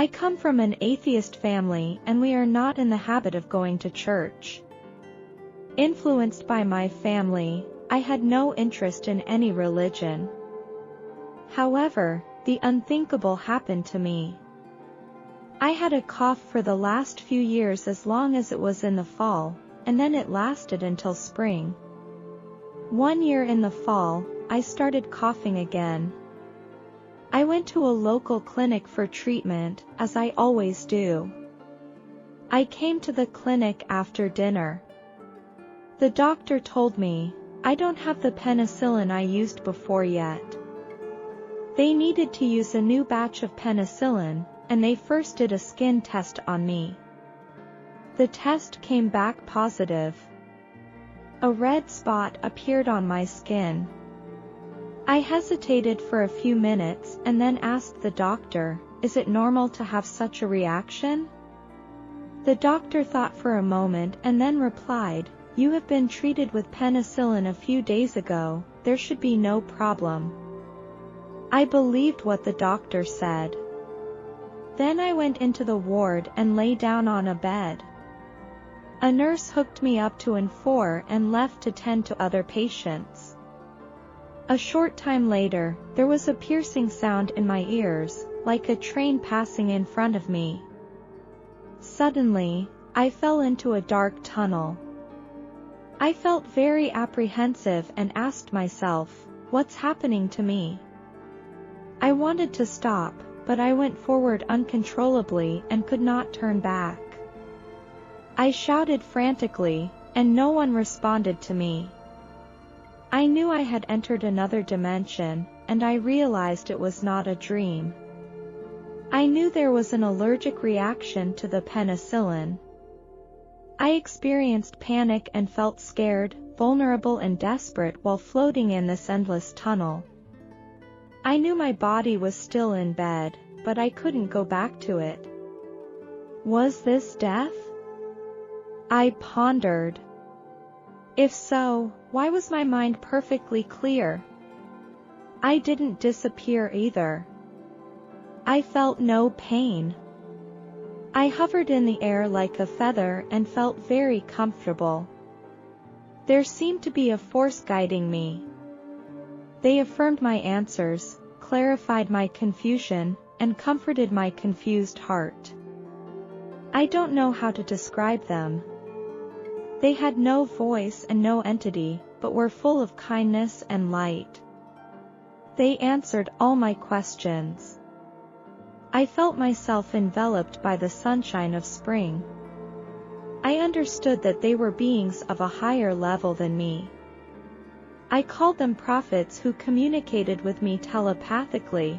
I come from an atheist family and we are not in the habit of going to church. Influenced by my family, I had no interest in any religion. However, the unthinkable happened to me. I had a cough for the last few years as long as it was in the fall, and then it lasted until spring. One year in the fall, I started coughing again. I went to a local clinic for treatment, as I always do. I came to the clinic after dinner. The doctor told me, I don't have the penicillin I used before yet. They needed to use a new batch of penicillin, and they first did a skin test on me. The test came back positive. A red spot appeared on my skin. I hesitated for a few minutes and then asked the doctor, is it normal to have such a reaction? The doctor thought for a moment and then replied, you have been treated with penicillin a few days ago, there should be no problem. I believed what the doctor said. Then I went into the ward and lay down on a bed. A nurse hooked me up to N4 and left to tend to other patients. A short time later, there was a piercing sound in my ears, like a train passing in front of me. Suddenly, I fell into a dark tunnel. I felt very apprehensive and asked myself, what's happening to me? I wanted to stop, but I went forward uncontrollably and could not turn back. I shouted frantically, and no one responded to me. I knew I had entered another dimension, and I realized it was not a dream. I knew there was an allergic reaction to the penicillin. I experienced panic and felt scared, vulnerable and desperate while floating in this endless tunnel. I knew my body was still in bed, but I couldn't go back to it. Was this death? I pondered. If so, why was my mind perfectly clear? I didn't disappear either. I felt no pain. I hovered in the air like a feather and felt very comfortable. There seemed to be a force guiding me. They affirmed my answers, clarified my confusion, and comforted my confused heart. I don't know how to describe them. They had no voice and no entity, but were full of kindness and light. They answered all my questions. I felt myself enveloped by the sunshine of spring. I understood that they were beings of a higher level than me. I called them prophets who communicated with me telepathically,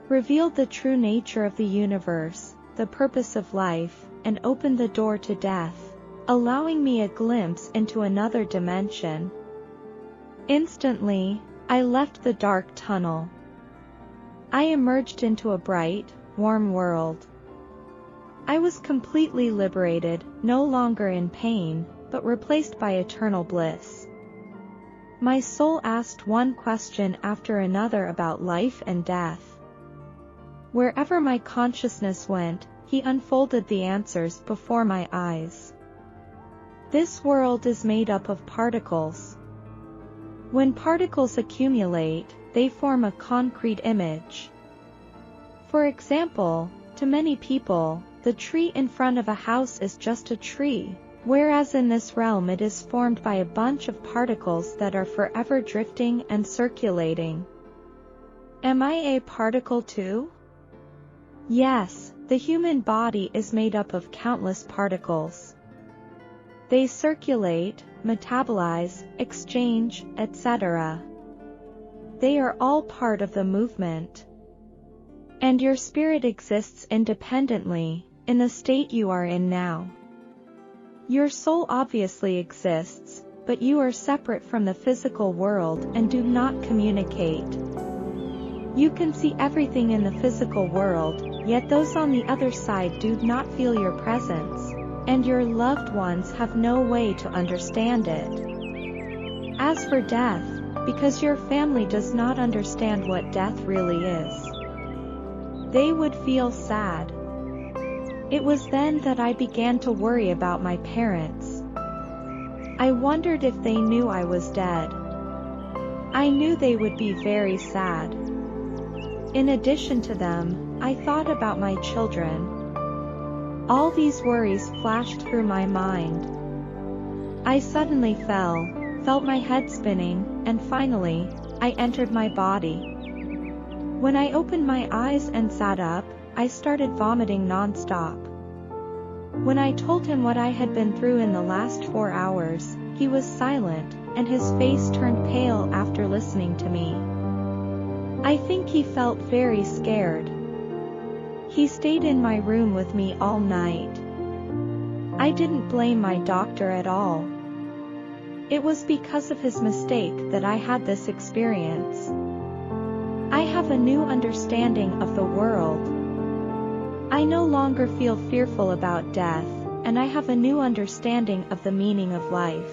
revealed the true nature of the universe, the purpose of life, and opened the door to death, allowing me a glimpse into another dimension. Instantly, I left the dark tunnel. I emerged into a bright, warm world. I was completely liberated, no longer in pain, but replaced by eternal bliss. My soul asked one question after another about life and death. Wherever my consciousness went, he unfolded the answers before my eyes. This world is made up of particles. When particles accumulate, they form a concrete image. For example, to many people, the tree in front of a house is just a tree, whereas in this realm it is formed by a bunch of particles that are forever drifting and circulating. Am I a particle too? Yes, the human body is made up of countless particles. They circulate, metabolize, exchange, etc. They are all part of the movement. And your spirit exists independently, in the state you are in now. Your soul obviously exists, but you are separate from the physical world and do not communicate. You can see everything in the physical world, yet those on the other side do not feel your presence, and your loved ones have no way to understand it. As for death, because your family does not understand what death really is, They would feel sad. It was then that I began to worry about my parents. I wondered if they knew I was dead. I knew they would be very sad. In addition to them, I thought about my children. All these worries flashed through my mind. I suddenly felt my head spinning, and finally, I entered my body. When I opened my eyes and sat up, I started vomiting non-stop. When I told him what I had been through in the last 4 hours, he was silent, and his face turned pale after listening to me. I think he felt very scared. He stayed in my room with me all night. I didn't blame my doctor at all. It was because of his mistake that I had this experience. I have a new understanding of the world. I no longer feel fearful about death, and I have a new understanding of the meaning of life.